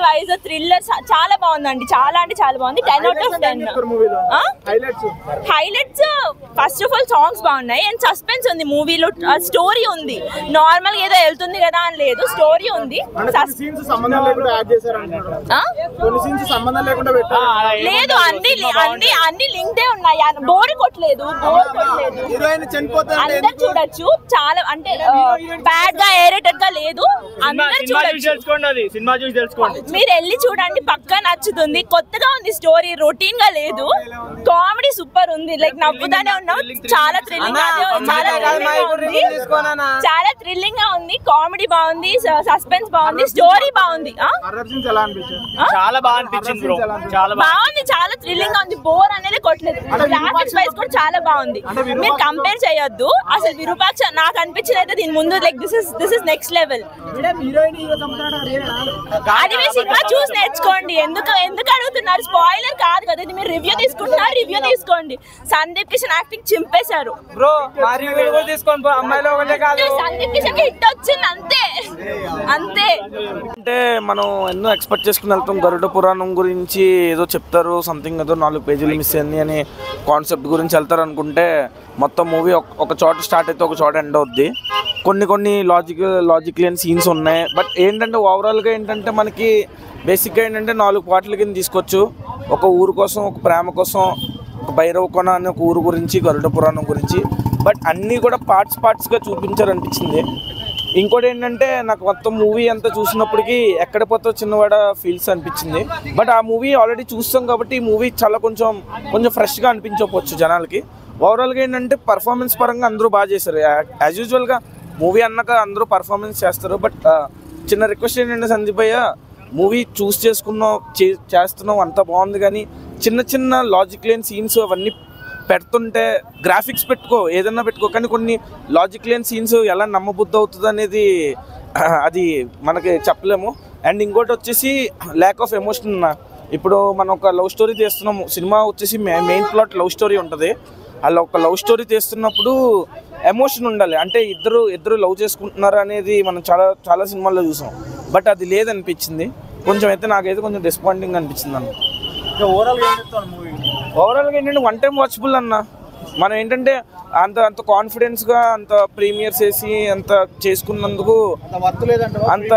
Wise thriller చాలా బాగుందండి, చాలా అంటే చాలా బాగుంది. 10 out of 10. Highlights first of all songs బాగున్నాయి అండ్ సస్పెన్స్ ఉంది మూవీలో. స్టోరీ ఉంది, నార్మల్ గా ఏదో వెళ్తుంది కదా అని లేదు, స్టోరీ ఉంది. లేదు అన్ని లింక్డే ఉన్నాయి, బోర్ కొట్టలేదు. అందరు చూడొచ్చు, చాలా అంటే బ్యాడ్ గా ఏరేటెడ్ గా లేదు, అందరు చూడొచ్చు. మీరు వెళ్ళి చూడండి, పక్కా నచ్చుతుంది. కొత్తగా ఉంది స్టోరీ, రొటీన్ గా లేదు. కామెడీ సూపర్ ఉంది, లైక్ నవ్వుతానే ఉన్నాం. చాలా థ్రిల్లింగ్ గా ఉంది, కామెడీ బాగుంది, సస్పెన్స్ బాగుంది, స్టోరీ బాగుంది. బాగుంది, చాలా థ్రిల్లింగ్ గా ఉంది, బోర్ అనేది కొట్టలేదు. గ్రాఫిక్స్ వైజ్ కూడా చాలా బాగుంది. మీరు కంపేర్ చేయొద్దు. అసలు విరూపాక్ష నాకు అనిపించింది అయితే దీని ముందు like this is next level. అది మీరు సినిమా చూసి నేర్చుకోండి. ఎందుకు అడుగుతున్నారు? స్పాయిలర్ కాదు కదా ఇది, మీరు రివ్యూ తీసుకుంటున్నారు, రివ్యూ తీసుకోండి. సందీప్ కిషన్ యాక్టింగ్ చింపేశారు. సందీప్ కిషన్ కి హిట్ వచ్చింది, అంతే. అంటే మనం ఎన్నో ఎక్స్పెక్ట్ చేసుకుని వెళ్తాం. గరుడ పురాణం గురించి ఏదో చెప్తారు, సంథింగ్ ఏదో 4 పేజీలు మిస్ అయింది అని కాన్సెప్ట్ గురించి వెళ్తారు అనుకుంటే మొత్తం మూవీ ఒక చోట స్టార్ట్ అయితే ఒక చోట ఎండ్ అవుద్ది. కొన్ని లాజిక్ లేని సీన్స్ ఉన్నాయి. బట్ ఏంటంటే ఓవరాల్గా ఏంటంటే మనకి బేసిక్గా ఏంటంటే 4 పాటల కింద తీసుకోవచ్చు. ఒక ఊరు కోసం, ఒక ప్రేమ కోసం, ఒక భైరవకొన అనే ఒక ఊరు గురించి, గరుడ పురాణం గురించి. బట్ అన్నీ కూడా పార్ట్స్గా చూపించారనిపించింది. ఇంకోటి ఏంటంటే నాకు మొత్తం మూవీ అంతా చూసినప్పటికీ ఎక్కడ పోతే చిన్నవాడ ఫీల్స్ అనిపించింది. బట్ ఆ మూవీ ఆల్రెడీ చూస్తాం కాబట్టి ఈ మూవీ చాలా కొంచెం ఫ్రెష్గా అనిపించకపోవచ్చు జనాలకి. ఓవరాల్గా ఏంటంటే పర్ఫార్మెన్స్ పరంగా అందరూ బాగా చేశారు. యాజ్ యూజువల్గా మూవీ అన్నాక అందరూ పర్ఫార్మెన్స్ చేస్తారు. బట్ చిన్న రిక్వెస్ట్ ఏంటంటే సందీప్ అయ్య, మూవీ చూస్ చేస్తున్నాం అంతా బాగుంది, కానీ చిన్న లాజిక్ లేని సీన్స్ అవన్నీ పెడుతుంటే గ్రాఫిక్స్ ఏదన్నా పెట్టుకో, కానీ కొన్ని లాజిక్ లేని సీన్స్ ఎలా నమ్మబుద్ధి అవుతుంది అనేది అది మనకి చెప్పలేము. అండ్ ఇంకోటి వచ్చేసి ల్యాక్ ఆఫ్ ఎమోషన్. ఇప్పుడు మనం ఒక లవ్ స్టోరీ తీస్తున్నాము, సినిమా వచ్చేసి మెయిన్ ప్లాట్ లవ్ స్టోరీ ఉంటుంది. అలా ఒక లవ్ స్టోరీ తీస్తున్నప్పుడు ఎమోషన్ ఉండాలి. అంటే ఇద్దరు లవ్ చేసుకుంటున్నారు అనేది మనం చాలా సినిమాల్లో చూసాం. బట్ అది లేదనిపించింది. నాకైతే కొంచెం డిసప్పాయింటింగ్ అనిపించింది అన్న. ఓవరాల్గా ఏంటంటే 1 time వాచబుల్ అన్న. మనం ఏంటంటే అంత కాన్ఫిడెన్స్గా అంత ప్రీమియర్స్ వేసి అంత చేసుకున్నందుకు అంత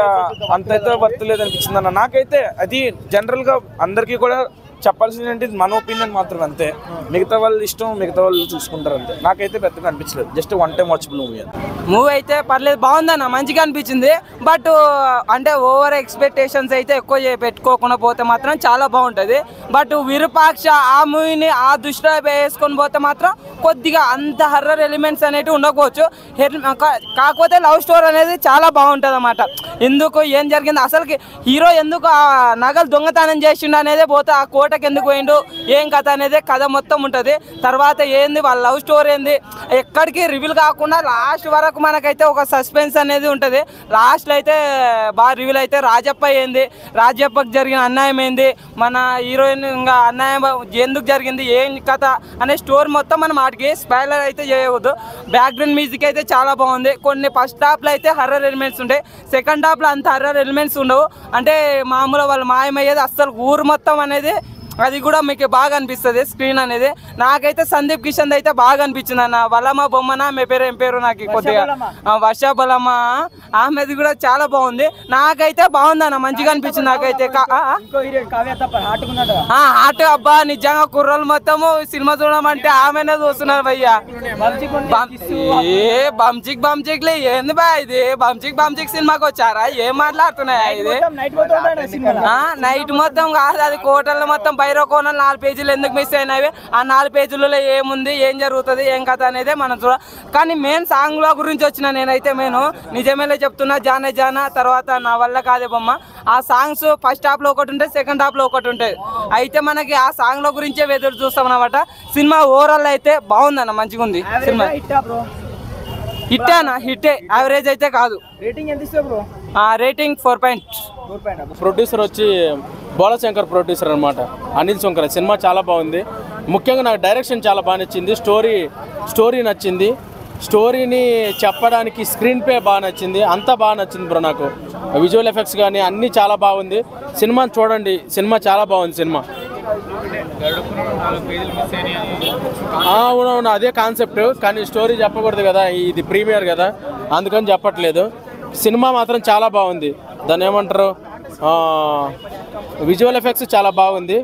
అయితే వర్త్ లేదనిపించింది అన్న. నాకైతే అది జనరల్గా అందరికీ కూడా చెప్పాల్సింది అంటే మన ఒపీనియన్ మాత్రం, అంతే. మిగతా వాళ్ళు ఇష్టం, మిగతా వాళ్ళు చూసుకుంటారు, అంతే. నాకైతే పెద్దగా అనిపించలేదు. జస్ట్ 1 time వాచబుల్ మూవీ అయితే పర్లేదు, బాగుందన్న, మంచిగా అనిపించింది. బట్ అంటే ఓవర్ ఎక్స్పెక్టేషన్స్ అయితే ఎక్కువ పెట్టుకోకుండా పోతే మాత్రం చాలా బాగుంటుంది. బట్ విరూపాక్ష ఆ మూవీని ఆ దృష్టిలో వేసుకొని పోతే మాత్రం కొద్దిగా అంత హర్రర్ ఎలిమెంట్స్ అనేవి ఉండకపోవచ్చు. కాకపోతే లవ్ స్టోరీ అనేది చాలా బాగుంటుంది అన్నమాట. ఎందుకు ఏం జరిగింది, అసలుకి హీరో ఎందుకు ఆ నగలు దొంగతనం చేసిండు అనేది పోతే, ఆ కోటకి ఎందుకు పోయిండు, ఏం కథ అనేది కథ మొత్తం ఉంటుంది. తర్వాత ఏంది వాళ్ళ లవ్ స్టోరీ ఏంది ఎక్కడికి రివీల్ కాకుండా లాస్ట్ వరకు మనకైతే ఒక సస్పెన్స్ అనేది ఉంటుంది. లాస్ట్లో అయితే బాగా రివీల్ అయితే రాజప్పకి జరిగిన అన్యాయం ఏంది, మన హీరోయిన్ ఇంకా అన్యాయం ఎందుకు జరిగింది, ఏం కథ అనే స్టోరీ మొత్తం మనం వాటికి స్పాయిలర్ అయితే చేయవద్దు. బ్యాక్గ్రౌండ్ మ్యూజిక్ అయితే చాలా బాగుంది. కొన్ని ఫస్ట్ హాఫ్లో అయితే హర్రర్ ఎలిమెంట్స్ ఉంటాయి, సెకండ్ హాఫ్లో అంత హర్రర్ ఎలిమెంట్స్ ఉండవు. అంటే మామూలుగా వాళ్ళు మాయమయ్యేది అస్సలు ఊరు మొత్తం అనేది అది కూడా మీకు బాగా అనిపిస్తుంది స్క్రీన్ అనేది. నాకైతే సందీప్ కిషన్ అయితే బాగా అనిపించింది అన్న. వలమా బొమ్మనా మీ పేరు ఏం పేరు నాకు కొద్దిగా వర్షబలమ్మ ఆమెది కూడా చాలా బాగుంది. నాకైతే బాగుందన్న, మంచిగా అనిపించింది నాకైతే. హాట్ అబ్బా, నిజంగా కుర్రలు మొత్తము సినిమా చూడమంటే ఆమెనే చూస్తున్నారు భయ్యా. బంచిక్లే ఏంది బా ఇది, బంచిక్ సినిమాకి వచ్చారా, ఏం మాట్లాడుతున్నాయా ఇది? నైట్ మొత్తం కాదు, అది కోటల్లో మొత్తం భైరవకొన 4 పేజీలు ఎందుకు మిస్ అయినవి, ఆ 4 పేజీలలో ఏముంది, ఏం జరుగుతుంది, ఏం కథ అనేది మనం చూడ. కానీ మెయిన్ సాంగ్ల గురించి వచ్చిన నేనైతే నిజమేలే చెప్తున్నా, జానే జానా, తర్వాత నా వల్ల కాదే బొమ్మ, ఆ సాంగ్స్ ఫస్ట్ హాఫ్లో ఒకటి ఉంటుంది, సెకండ్ హాఫ్లో ఒకటి ఉంటుంది. అయితే మనకి ఆ సాంగ్ల గురించే ఎదురు చూస్తాం అన్నమాట. సినిమా ఓవరాల్ అయితే బాగుందన్న, మంచిగా ఉంది సినిమా. హిట్టేనా? హిట్టే, యావరేజ్ అయితే కాదు. రేటింగ్ ఎంత ఇస్తావు బ్రో? రేటింగ్ 4. ప్రొడ్యూసర్ వచ్చి బోళశంకర్ ప్రొడ్యూసర్ అనమాట, అనిల్ శంకర్. సినిమా చాలా బాగుంది. ముఖ్యంగా నాకు డైరెక్షన్ చాలా బాగా నచ్చింది, స్టోరీ నచ్చింది, స్టోరీని చెప్పడానికి స్క్రీన్ ప్లే బాగా నచ్చింది, అంతా బాగా నచ్చింది బ్రో నాకు. విజువల్ ఎఫెక్ట్స్ కానీ అన్నీ చాలా బాగుంది. సినిమా చూడండి, సినిమా చాలా బాగుంది. సినిమా అవునవును, అదే కాన్సెప్ట్, కానీ స్టోరీ చెప్పకూడదు కదా, ఇది ప్రీమియర్ కదా, అందుకని చెప్పట్లేదు. సినిమా మాత్రం చాలా బాగుంది. దాన్ని ఏమంటారు, విజువల్ ఎఫెక్ట్స్ చాలా బాగుంది.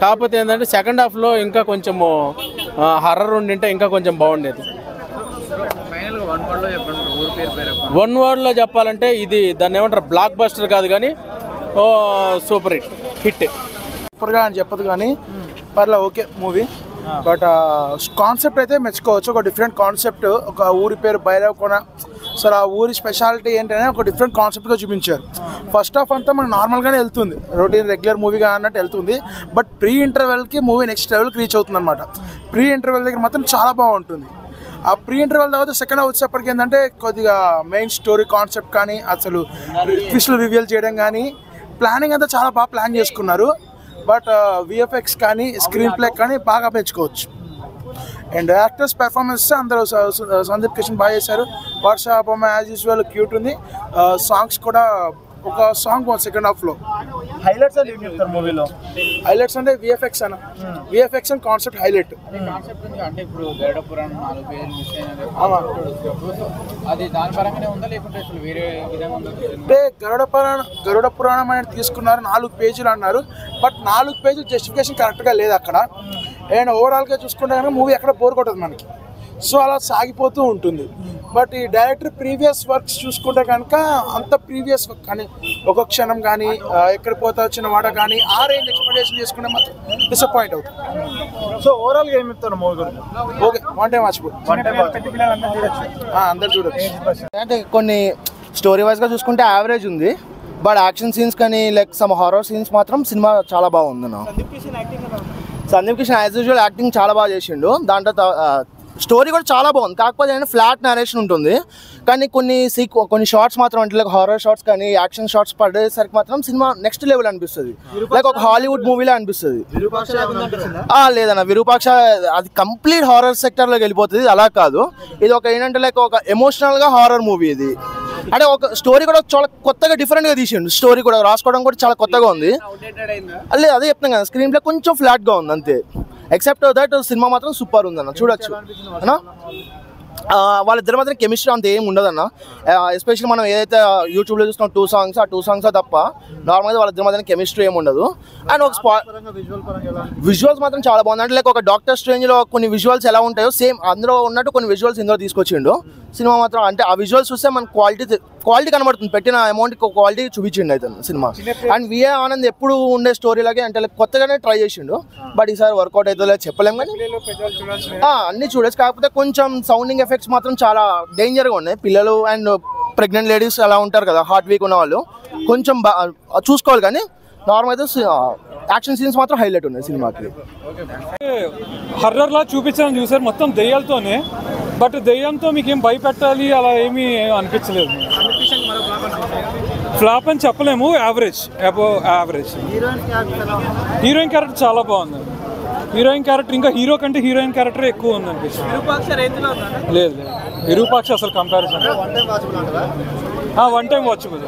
కాకపోతే ఏంటంటే సెకండ్ హాఫ్లో ఇంకా కొంచెము హర్రర్ ఉండింటే ఇంకా కొంచెం బాగుండేది. వన్ వర్డ్లో చెప్పాలంటే ఇది దాన్ని ఏమంటారు, బ్లాక్ బస్టర్ కాదు కానీ సూపర్ హిట్. సూపర్గా అని చెప్పదు కానీ పర్లే, ఓకే మూవీ. బట్ కాన్సెప్ట్ అయితే మెచ్చుకోవచ్చు. ఒక డిఫరెంట్ కాన్సెప్ట్, ఒక ఊరి పేరు భైరవకోన. సరే, ఆ ఊరి స్పెషాలిటీ ఏంటనే ఒక డిఫరెంట్ కాన్సెప్ట్గా చూపించారు. ఫస్ట్ హాఫ్ అంతా మనకు నార్మల్గానే వెళ్తుంది, రొటీన్ రెగ్యులర్ మూవీగా అన్నట్టు వెళ్తుంది. బట్ ప్రీ ఇంటర్వెల్కి మూవీ నెక్స్ట్ లెవెల్కి రీచ్ అవుతుంది అనమాట. ప్రీ ఇంటర్వెల్ దగ్గర మాత్రం చాలా బాగుంటుంది. ఆ ప్రీ ఇంటర్వెల్ తర్వాత సెకండ్ హాఫ్ వచ్చేప్పటికి ఏంటంటే కొద్దిగా మెయిన్ స్టోరీ కాన్సెప్ట్ కానీ, అసలు ట్విస్టులు రివీల్ చేయడం కానీ, ప్లానింగ్ అంతా చాలా బాగా ప్లాన్ చేసుకున్నారు. బట్ విఎఫ్ఎక్స్ కానీ స్క్రీన్ ప్లే కానీ బాగా పెంచుకోవచ్చు. అండ్ యాక్టర్స్ పెర్ఫార్మెన్స్ అందరూ సందీప్ కిషన్ బాగా చేశారు. వర్ష బొమ్మ యాజ్ యూజువల్ క్యూట్ ఉంది. సాంగ్స్ కూడా ఒక సాంగ్ సెకండ్ హాఫ్లో. హైలైట్స్ అని ఏం చెప్తారు మూవీలో? హైలైట్స్ అంటే విఎఫ్ఎక్స్ అన్న, విఎఫ్ఎక్స్ అండ్ కాన్సెప్ట్ హైలైట్. అంటే ఇప్పుడు గరుడ పురాణం 4 పేజీలు మిస్ అయినది, అది దాని పరంగానే ఉందా లేకుంటే అసలు వేరే విధంగా ఉందా? అంటే గరుడ పురాణం అనేది తీసుకున్నారు, 4 పేజీలు అన్నారు. బట్ 4 పేజీలు జస్టిఫికేషన్ కరెక్ట్గా లేదు అక్కడ. అండ్ ఓవరాల్గా చూసుకుంటే కనుక మూవీ ఎక్కడ బోర్ కొట్టదు మనకి. సో అలా సాగిపోతూ ఉంటుంది. బట్ ఈ డైరెక్టర్ ప్రీవియస్ వర్క్స్ చూసుకుంటే కనుక అంత ప్రీవియస్ వర్క్ కానీ, ఒక క్షణం కానీ, ఎక్కడ పోతా వచ్చిన వాడ కానీ, ఆ రేంజ్ ఎక్స్పెక్టేషన్ చేసుకుంటే మాత్రం డిసప్పాయింట్ అవుతుంది. సో ఓవరాల్గా ఏమి చెప్తారు మూవీ గురించి? ఓకే, వన్ టైం వాచిపోయి అందరు చూడొచ్చు. అంటే కొన్ని స్టోరీ వైజ్గా చూసుకుంటే యావరేజ్ ఉంది. బట్ యాక్షన్ సీన్స్ కానీ లైక్ సమ్ హారర్ సీన్స్ మాత్రం సినిమా చాలా బాగుంది. Sandeep Kishan as usual acting చాలా బాగా చేసిండు. దాంట్లో స్టోరీ కూడా చాలా బాగుంది. కాకపోతే ఏంటంటే ఫ్లాట్ నరేషన్ ఉంటుంది. కానీ కొన్ని షార్ట్స్ మాత్రం అంటే లైక్ హారర్ షార్ట్స్ కానీ యాక్షన్ షార్ట్స్ పడేసరికి మాత్రం సినిమా నెక్స్ట్ లెవెల్ అనిపిస్తుంది. లైక్ ఒక హాలీవుడ్ మూవీలో అనిపిస్తుంది. లేదన్న, విరూపాక్ష అది కంప్లీట్ హారర్ సెక్టర్లోకి వెళ్ళిపోతుంది. అలా కాదు, ఇది ఒక ఏంటంటే లైక్ ఒక ఎమోషనల్గా హారర్ మూవీ. ఇది అంటే ఒక స్టోరీ కూడా చాలా కొత్తగా డిఫరెంట్గా తీసిండు. స్టోరీ కూడా రాసుకోవడం కూడా చాలా కొత్తగా ఉంది. లేదు, అదే చెప్తాను కదా, స్క్రీన్ ప్లే కొంచెం ఫ్లాట్గా ఉంది అంతే. ఎక్సెప్ట్ దట్ సినిమా మాత్రం సూపర్ ఉందన్న, చూడొచ్చు అన్నా. వాళ్ళిద్దరి మాత్రం కెమిస్ట్రీ అంత ఏం ఉండదన్న. ఎస్పెషల్లీ మనం ఏదైతే యూట్యూబ్లో చూస్తున్నాం 2 సాంగ్స్, ఆ 2 సాంగ్స్ తప్ప నార్మల్గా వాళ్ళిద్దరి మాత్రం కెమిస్ట్రీ ఏమి ఉండదు. అండ్ ఒక విజువల్స్ మాత్రం చాలా బాగుంది. అంటే లైక్ ఒక డాక్టర్ స్ట్రేంజ్లో కొన్ని విజువల్స్ ఎలా ఉంటాయో సేమ్ అందులో ఉన్నట్టు కొన్ని విజువల్స్ ఇందులో తీసుకొచ్చిండు. సినిమా మాత్రం అంటే ఆ విజువల్స్ చూస్తే మనకు క్వాలిటీ కనబడుతుంది. పెట్టిన అమౌంట్కి క్వాలిటీ చూపించిండు అయితే సినిమా. అండ్ విఏ ఆనంద్ ఎప్పుడు ఉండే స్టోరీలాగే అంటే కొత్తగానే ట్రై చేసిండు. బట్ ఈసారి వర్కౌట్ అవుతుందో చెప్పలేం కానీ అన్నీ చూడొచ్చు. కాకపోతే కొంచెం సౌండింగ్ ఎఫెక్ట్స్ మాత్రం చాలా డేంజర్గా ఉన్నాయి. పిల్లలు అండ్ ప్రెగ్నెంట్ లేడీస్ అలా ఉంటారు కదా, హార్ట్ వీక్ ఉన్న వాళ్ళు కొంచెం చూసుకోవాలి. కానీ నార్మల్ అయితే యాక్షన్ సీన్స్ మాత్రం హైలైట్ ఉన్నాయి సినిమాకి. హర్రర్లా చూపించడం చూసారు మొత్తం దెయ్యాలతోనే. బట్ దెయ్యంతో మీకు ఏం భయపెట్టాలి అలా ఏమీ అనిపించలేదు. ఫ్లాప్ అని చెప్పలేము, average, above average. Heroine character చాలా బాగుంది. హీరోయిన్ క్యారెక్టర్ ఇంకా హీరో కంటే హీరోయిన్ క్యారెక్టర్ ఎక్కువ ఉంది అనిపిస్తుంది. లేదు, విరూపాక్ష అసలు కంపారిజన్ 1 టైం వాచబుల్.